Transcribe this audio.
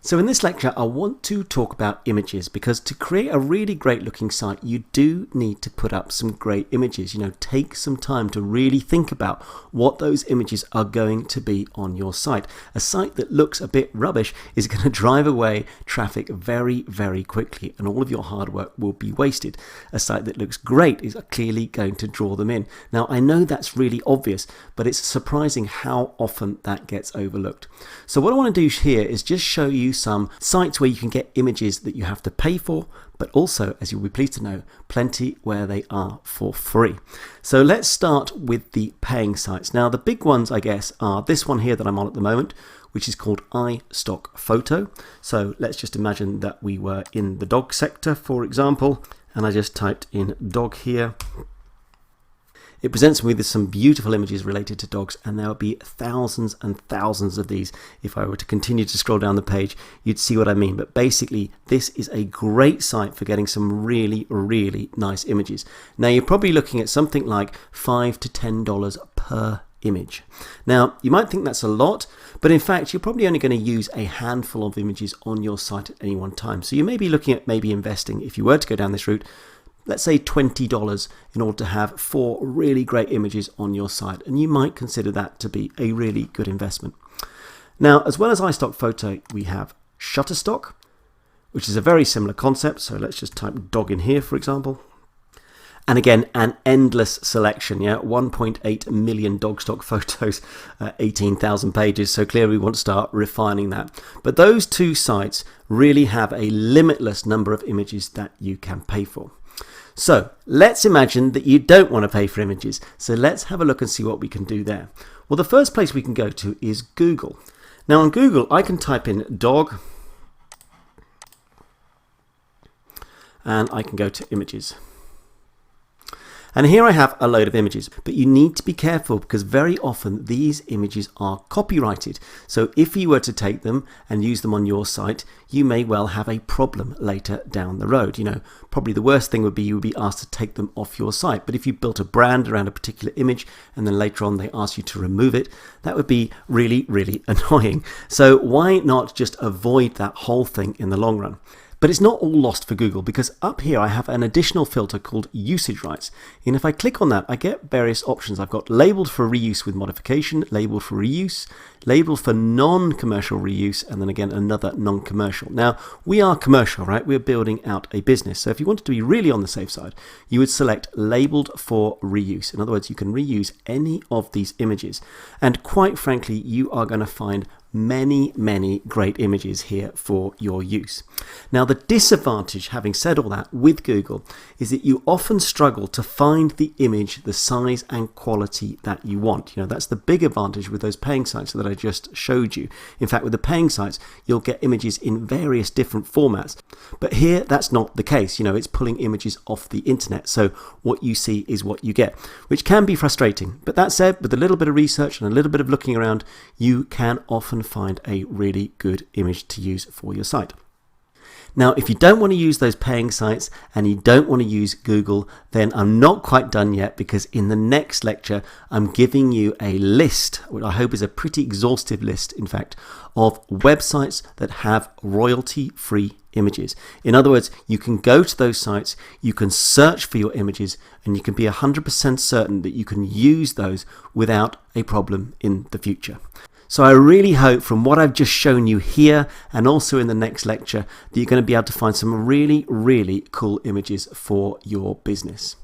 So in this lecture, I want to talk about images because to create a really great looking site, you do need to put up some great images. Take some time to really think about what those images are going to be on your site. A site that looks a bit rubbish is going to drive away traffic very, very quickly, and all of your hard work will be wasted. A site that looks great is clearly going to draw them in. Now, I know that's really obvious, but it's surprising how often that gets overlooked. So what I want to do here is just show you some sites where you can get images that you have to pay for, but also, as you'll be pleased to know, plenty where they are for free. So let's start with the paying sites. Now, the big ones, I guess, are this one here that I'm on at the moment, which is called iStock Photo. So let's just imagine that we were in the dog sector, for example, and I just typed in dog here. It presents me with some beautiful images related to dogs, and there will be thousands and thousands of these. If I were to continue to scroll down the page, you'd see what I mean. But basically, this is a great site for getting some really, really nice images. Now, you're probably looking at something like $5 to $10 per image. Now, you might think that's a lot, but in fact, you're probably only going to use a handful of images on your site at any one time. So you may be looking at maybe investing, if you were to go down this route, let's say $20 in order to have 4 really great images on your site, and you might consider that to be a really good investment. Now, as well as iStock Photo, we have Shutterstock, which is a very similar concept. So let's just type dog in here, for example. And again, an endless selection, 1.8 million dog stock photos, 18,000 pages. So clearly we want to start refining that. But those two sites really have a limitless number of images that you can pay for. So let's imagine that you don't want to pay for images. So let's have a look and see what we can do there. Well, the first place we can go to is Google. Now on Google, I can type in dog and I can go to images. And here I have a load of images, but you need to be careful because very often these images are copyrighted. So if you were to take them and use them on your site, you may well have a problem later down the road. Probably the worst thing would be you would be asked to take them off your site. But if you built a brand around a particular image and then later on they ask you to remove it, that would be really, really annoying. So why not just avoid that whole thing in the long run? But it's not all lost for Google, because up here I have an additional filter called usage rights. And if I click on that, I get various options. I've got labeled for reuse with modification, labeled for reuse, labeled for non-commercial reuse, and then again another non-commercial. Now, we are commercial, right? We're building out a business. So if you wanted to be really on the safe side, you would select labeled for reuse. In other words, you can reuse any of these images. And quite frankly, you are going to find many great images here for your use. Now, the disadvantage, having said all that, with Google is that you often struggle to find the image, the size and quality that you want. That's the big advantage with those paying sites that I just showed you. In fact, with the paying sites, you'll get images in various different formats. But here, that's not the case. It's pulling images off the internet. So what you see is what you get, which can be frustrating. But that said, with a little bit of research and a little bit of looking around, you can often find a really good image to use for your site. Now, if you don't want to use those paying sites and you don't want to use Google, then I'm not quite done yet, because in the next lecture, I'm giving you a list, which I hope is a pretty exhaustive list, in fact, of websites that have royalty-free images. In other words, you can go to those sites, you can search for your images, and you can be 100% certain that you can use those without a problem in the future. So I really hope from what I've just shown you here and also in the next lecture that you're going to be able to find some really, really cool images for your business.